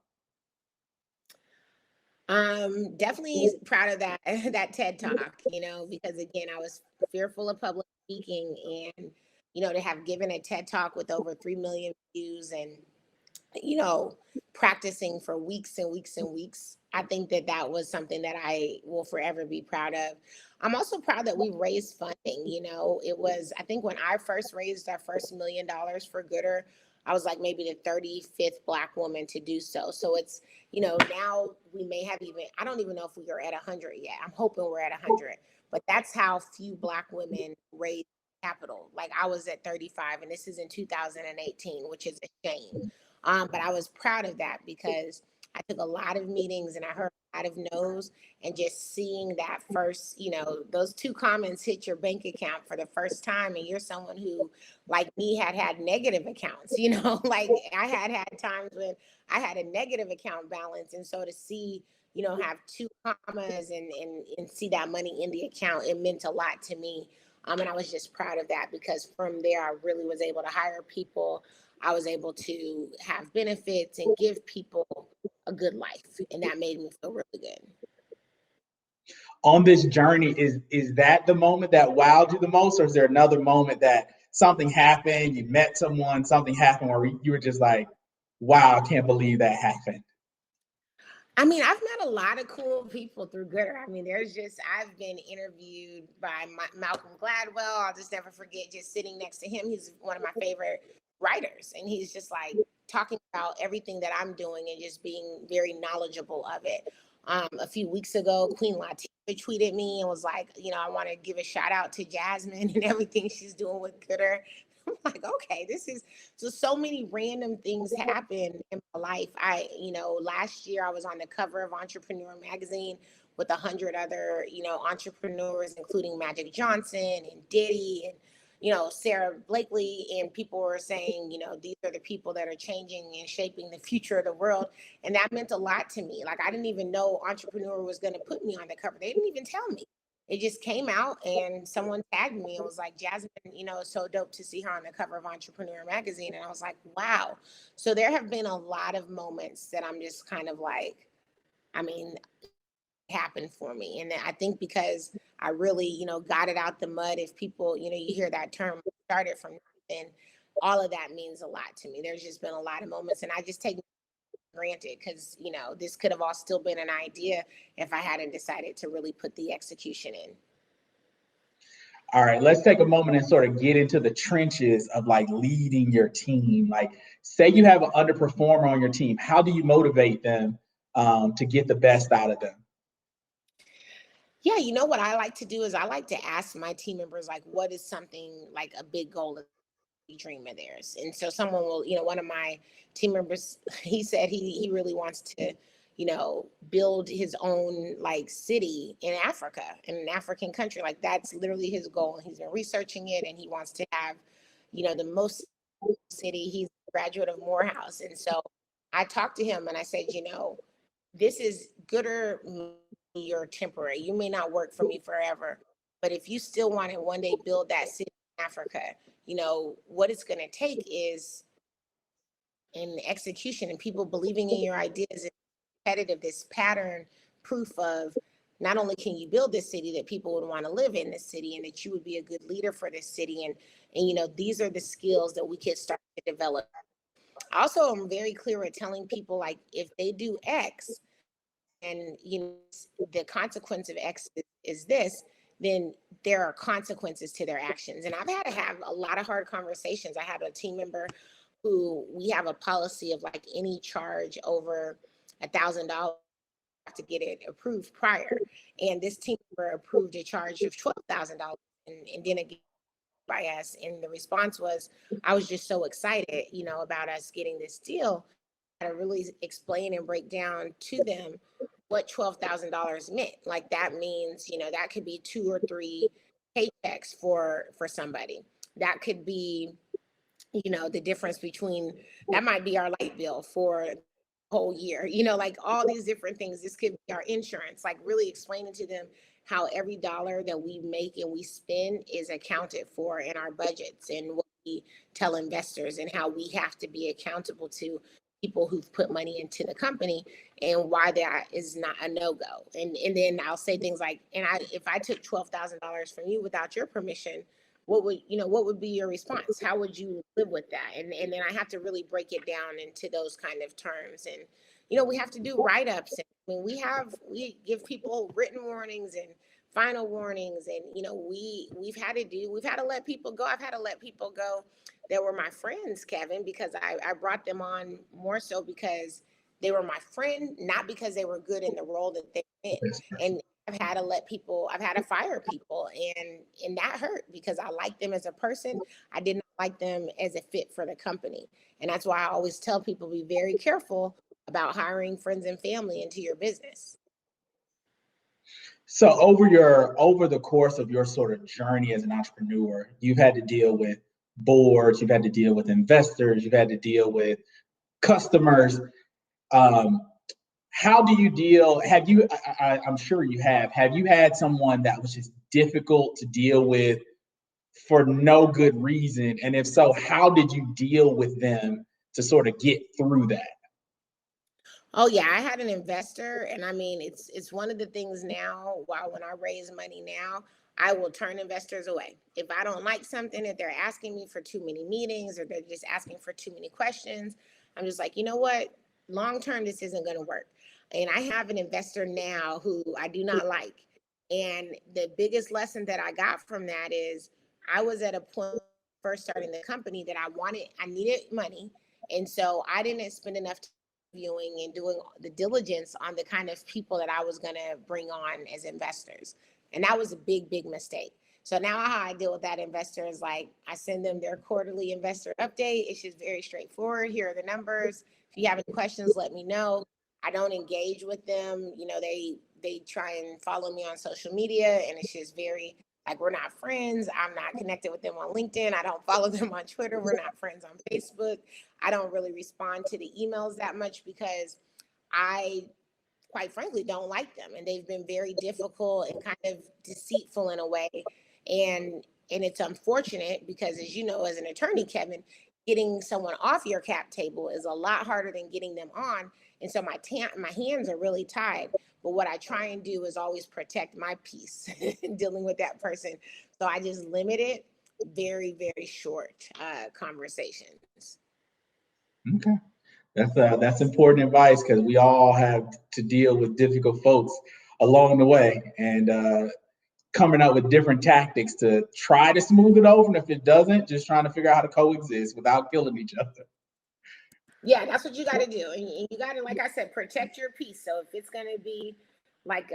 Definitely proud of that that TED Talk, because again, I was fearful of public speaking, and to have given a TED Talk with over 3 million views and practicing for weeks and weeks and weeks, I think that that was something that I will forever be proud of. I'm also proud that we raised funding. It was, I think when I first raised our first $1 million for Gooder, I was like maybe the 35th Black woman to do so. So it's, now we may have I don't even know if we are at 100 yet. I'm hoping we're at 100, but that's how few Black women raise capital. Like, I was at 35 and this is in 2018, which is a shame. But I was proud of that because I took a lot of meetings and I heard a lot of no's, and just seeing that first, those two comments hit your bank account for the first time. And you're someone who, like me, had negative accounts, like I had times when I had a negative account balance. And so to see, have two commas and see that money in the account, it meant a lot to me. And I was just proud of that, because from there, I really was able to hire people. I was able to have benefits and give people a good life. And that made me feel really good.
On this journey, is that the moment that wowed you the most, or is there another moment that something happened, you met someone, something happened where you were just like, wow, I can't believe that happened?
I mean, I've met a lot of cool people through Gooder. I mean, I've been interviewed by Malcolm Gladwell. I'll just never forget just sitting next to him. He's one of my favorite writers, and he's just like talking about everything that I'm doing and just being very knowledgeable of it. A few weeks ago, Queen Latifah tweeted me and was like, I want to give a shout out to Jasmine and everything she's doing with Gooder. I'm like, okay, this is so many random things happen in my life. Last year I was on the cover of Entrepreneur magazine with 100 other, entrepreneurs, including Magic Johnson and Diddy and, Sarah Blakely, and people were saying, these are the people that are changing and shaping the future of the world. And that meant a lot to me. Like, I didn't even know Entrepreneur was going to put me on the cover. They didn't even tell me. it just came out, and someone tagged me and was like, Jasmine, it's so dope to see her on the cover of Entrepreneur magazine. And I was like, wow. So there have been a lot of moments that I'm just kind of like, I mean, happened for me. And I think because I really, got it out the mud. If people, you hear that term, started from nothing, all of that means a lot to me. There's just been a lot of moments, and I just take granted because this could have all still been an idea if I hadn't decided to really put the execution in.
All right, let's take a moment and sort of get into the trenches of like leading your team. Like, say you have an underperformer on your team, how do you motivate them to get the best out of them?
Yeah, what I like to do is I like to ask my team members, like, what is something like a big goal, a dream of theirs? And so someone will, one of my team members, he said he really wants to, build his own like city in Africa, in an African country. Like that's literally his goal. He's been researching it, and he wants to have, the most city. He's a graduate of Morehouse. And so I talked to him and I said, this is good or you're temporary. You may not work for me forever, but if you still want to one day build that city in Africa, what it's going to take is in execution and people believing in your ideas and competitive, this pattern proof of not only can you build this city, that people would want to live in this city and that you would be a good leader for this city. And these are the skills that we could start to develop. Also, I'm very clear at telling people, like, if they do X, and the consequence of X is this, then there are consequences to their actions. And I've had to have a lot of hard conversations. I had a team member who, we have a policy of like any charge over $1,000 to get it approved prior. And this team member approved a charge of $12,000 and then again by us. And the response was, I was just so excited, about us getting this deal. To really explain and break down to them what $12,000 meant. Like that means, that could be 2 or 3 paychecks for somebody. That could be, the difference between, that might be our light bill for the whole year, like all these different things. This could be our insurance, like really explaining to them how every dollar that we make and we spend is accounted for in our budgets, and what we tell investors, and how we have to be accountable to people who've put money into the company, and why that is not a no-go. And then I'll say things like, if I took $12,000 from you without your permission, what would be your response? How would you live with that? And then I have to really break it down into those kind of terms. And we have to do write-ups. I mean, we give people written warnings and final warnings, and we've had to let people go. I've had to let people go that were my friends, Kevin, because I brought them on more so because they were my friend, not because they were good in the role that they're in. And I've had to fire people, and that hurt because I like them as a person. I did not like them as a fit for the company. And that's why I always tell people, be very careful about hiring friends and family into your business.
So over the course of your sort of journey as an entrepreneur, you've had to deal with boards, you've had to deal with investors, you've had to deal with customers. How do you deal? I'm sure you have you had someone that was just difficult to deal with for no good reason? And if so, how did you deal with them to sort of get through that?
Oh yeah, I had an investor, and I mean, it's one of the things now. When I raise money now, I will turn investors away if I don't like something. If they're asking me for too many meetings, or they're just asking for too many questions, I'm just like, you know what? Long term, this isn't going to work. And I have an investor now who I do not like. And the biggest lesson that I got from that is, I was at a point first starting the company that I needed money, and so I didn't spend enough time viewing and doing the diligence on the kind of people that I was going to bring on as investors. And that was a big, big mistake. So now how I deal with that investor is like, I send them their quarterly investor update. It's just very straightforward. Here are the numbers. If you have any questions, let me know. I don't engage with them. They try and follow me on social media, and it's just very like, we're not friends. I'm not connected with them on LinkedIn. I don't follow them on Twitter. We're not friends on Facebook. I don't really respond to the emails that much because I quite frankly, don't like them, and they've been very difficult and kind of deceitful in a way. And it's unfortunate because, as you know, as an attorney, Kevin, getting someone off your cap table is a lot harder than getting them on. And so my hands are really tied. But what I try and do is always protect my peace in dealing with that person. So I just limit it, very, very short conversations.
Okay. That's important advice because we all have to deal with difficult folks along the way, and coming up with different tactics to try to smooth it over. And if it doesn't, just trying to figure out how to coexist without killing each other.
Yeah, that's what you got to do. And you got to, like I said, protect your peace. So if it's going to be like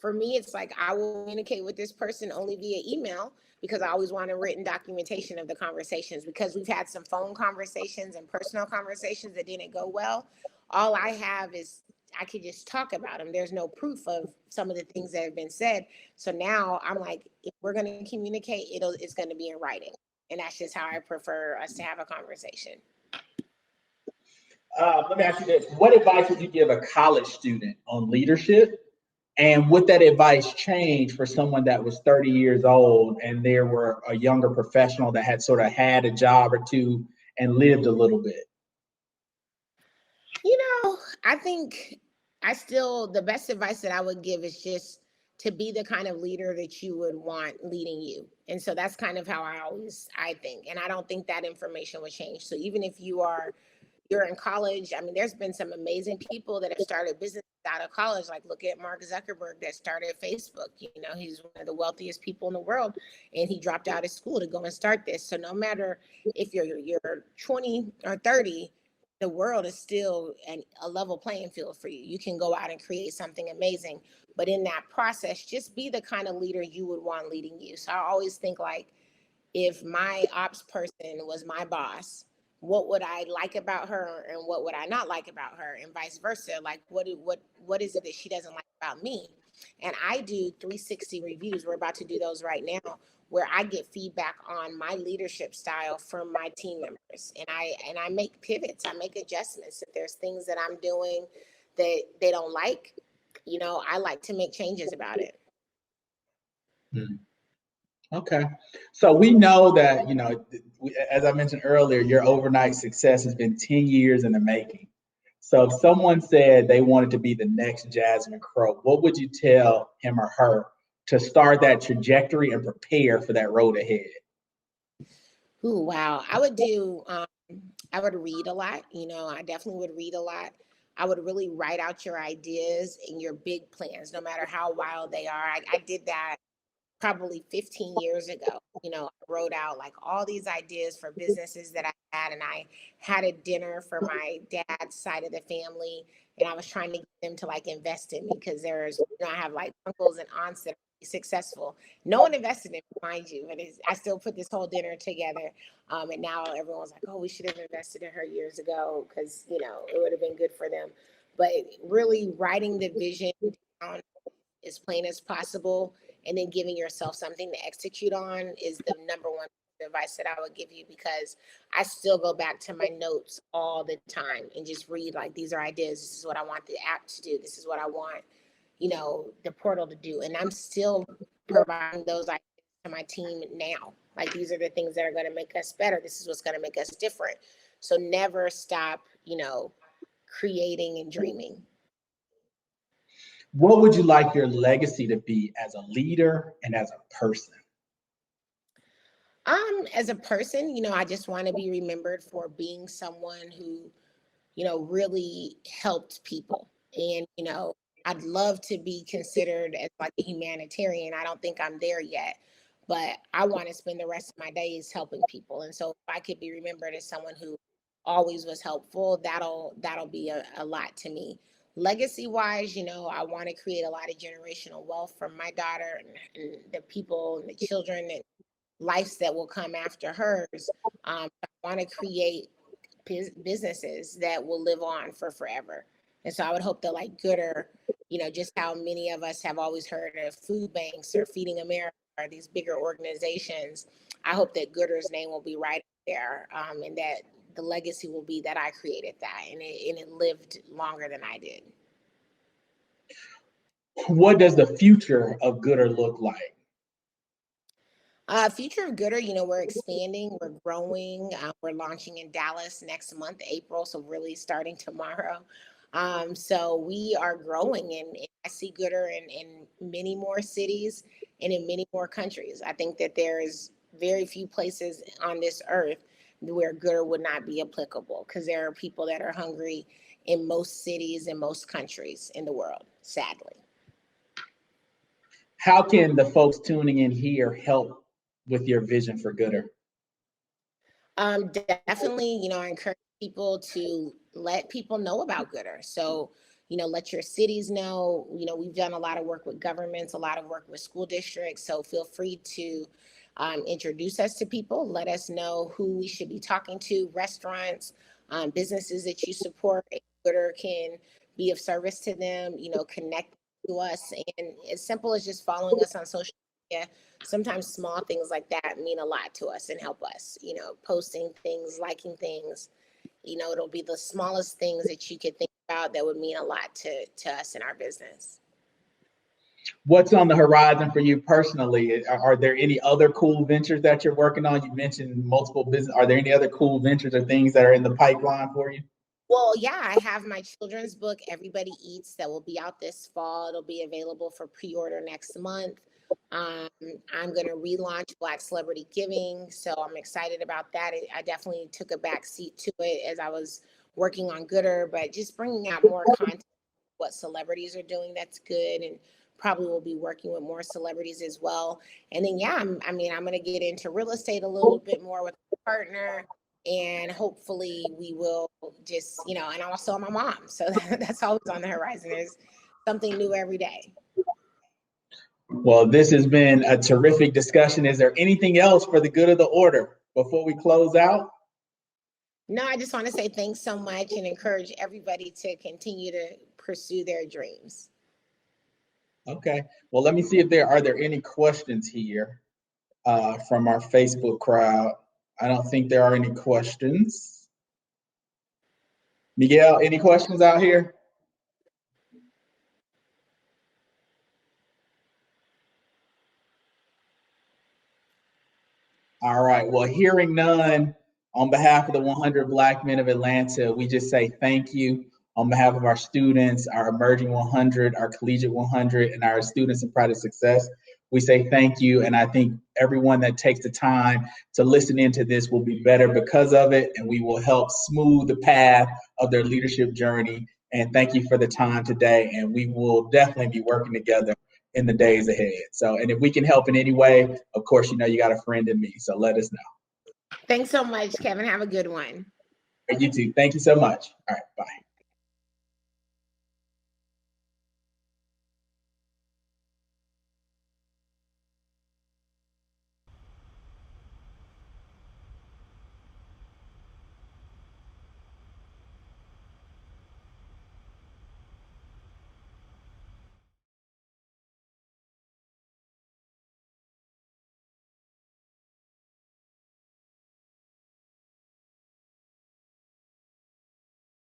for me, it's like I will communicate with this person only via email because I always want a written documentation of the conversations, because we've had some phone conversations and personal conversations that didn't go well. All I have is I could just talk about them. There's no proof of some of the things that have been said. So now I'm like, if we're going to communicate, it's going to be in writing. And that's just how I prefer us to have a conversation.
Let me ask you this. What advice would you give a college student on leadership? And would that advice change for someone that was 30 years old and there were a younger professional that had sort of had a job or two and lived a little bit?
You know, I think the best advice that I would give is just to be the kind of leader that you would want leading you. And so that's kind of how I think. And I don't think that information would change. So even if you're in college, I mean, there's been some amazing people that have started businesses out of college. Like look at Mark Zuckerberg that started Facebook. You know, he's one of the wealthiest people in the world, and he dropped out of school to go and start this. So no matter if you're 20 or 30, the world is still a level playing field for you. You can go out and create something amazing. But in that process, just be the kind of leader you would want leading you. So I always think like, if my ops person was my boss, what would I like about her and what would I not like about her, and vice versa? Like what is it that she doesn't like about me? And I do 360 reviews. We're about to do those right now, where I get feedback on my leadership style from my team members. And I make pivots, I make adjustments. If there's things that I'm doing that they don't like, you know, I like to make changes about it.
Hmm. Okay. So we know that, as I mentioned earlier, your overnight success has been 10 years in the making. So if someone said they wanted to be the next Jasmine Crowe, what would you tell him or her to start that trajectory and prepare for that road ahead?
Ooh, wow. I would read a lot. You know, I definitely would read a lot. I would really write out your ideas and your big plans, no matter how wild they are. I did that probably 15 years ago. You know, I wrote out like all these ideas for businesses that I had, and I had a dinner for my dad's side of the family, and I was trying to get them to like invest in me because I have like uncles and aunts that are successful. No one invested in me, mind you, but I still put this whole dinner together. And now everyone's like, oh, we should have invested in her years ago because, you know, it would have been good for them. But really writing the vision down as plain as possible, and then giving yourself something to execute on is the number one advice that I would give you, because I still go back to my notes all the time and just read like, these are ideas. This is what I want the app to do. This is what I want, you know, the portal to do. And I'm still providing those ideas to my team now. Like, these are the things that are going to make us better. This is what's going to make us different. So never stop, you know, creating and dreaming.
What would you like your legacy to be as a leader and as a person?
As a person, you know, I just want to be remembered for being someone who, you know, really helped people. And, you know, I'd love to be considered as like a humanitarian. I don't think I'm there yet, but I want to spend the rest of my days helping people. And so if I could be remembered as someone who always was helpful, that'll be a lot to me. Legacy wise, you know, I want to create a lot of generational wealth from my daughter and the people and the children and lives that will come after hers. I want to create businesses that will live on for forever. And so I would hope that like Gooder, you know, just how many of us have always heard of food banks or Feeding America or these bigger organizations, I hope that Gooder's name will be right there, and that the legacy will be that I created that, and it lived longer than I did.
What does the future of Gooder look like?
Future of Gooder, we're expanding, we're growing. We're launching in Dallas next month, April, so really starting tomorrow. So we are growing, and I see Gooder in many more cities and in many more countries. I think that there is very few places on this earth where Gooder would not be applicable, because there are people that are hungry in most cities and most countries in the world, sadly.
How can the folks tuning in here help with your vision for Gooder?
Definitely, I encourage people to let people know about Gooder. So, let your cities know. We've done a lot of work with governments, a lot of work with school districts. So feel free to introduce us to people. Let us know who we should be talking to, restaurants, businesses that you support. Gooder can be of service to them, connect to us. And as simple as just following us on social media. Sometimes small things like that mean a lot to us and help us, posting things, liking things, it'll be the smallest things that you could think about that would mean a lot to us in our business.
What's on the horizon for you personally? Are there any other cool ventures that you're working on? You mentioned multiple business. Are there any other cool ventures or things that are in the pipeline for you?
Well, yeah, I have my children's book, Everybody Eats, that will be out this fall. It'll be available for pre-order next month. I'm going to relaunch Black Celebrity Giving, so I'm excited about that. I definitely took a back seat to it as I was working on Gooder, but just bringing out more content, what celebrities are doing that's good, and probably will be working with more celebrities as well. And then, yeah, I'm going to get into real estate a little bit more with a partner, and hopefully we will just, and also I'm a mom, so that's always on the horizon. There's something new every day.
Well, this has been a terrific discussion. Is there anything else for the good of the order before we close out?
No, I just want to say thanks so much and encourage everybody to continue to pursue their dreams.
Okay. Well, let me see if there are any questions here from our Facebook crowd. I don't think there are any questions. Miguel, any questions out here? All right. Well, hearing none, on behalf of the 100 Black Men of Atlanta, we just say thank you. On behalf of our students, our emerging 100, our collegiate 100, and our students in pride of success, we say thank you. And I think everyone that takes the time to listen into this will be better because of it, and we will help smooth the path of their leadership journey. And thank you for the time today. And we will definitely be working together in the days ahead. So, and if we can help in any way, of course, you got a friend in me. So let us know.
Thanks so much, Kevin. Have a good one.
You too. Thank you so much. All right. Bye.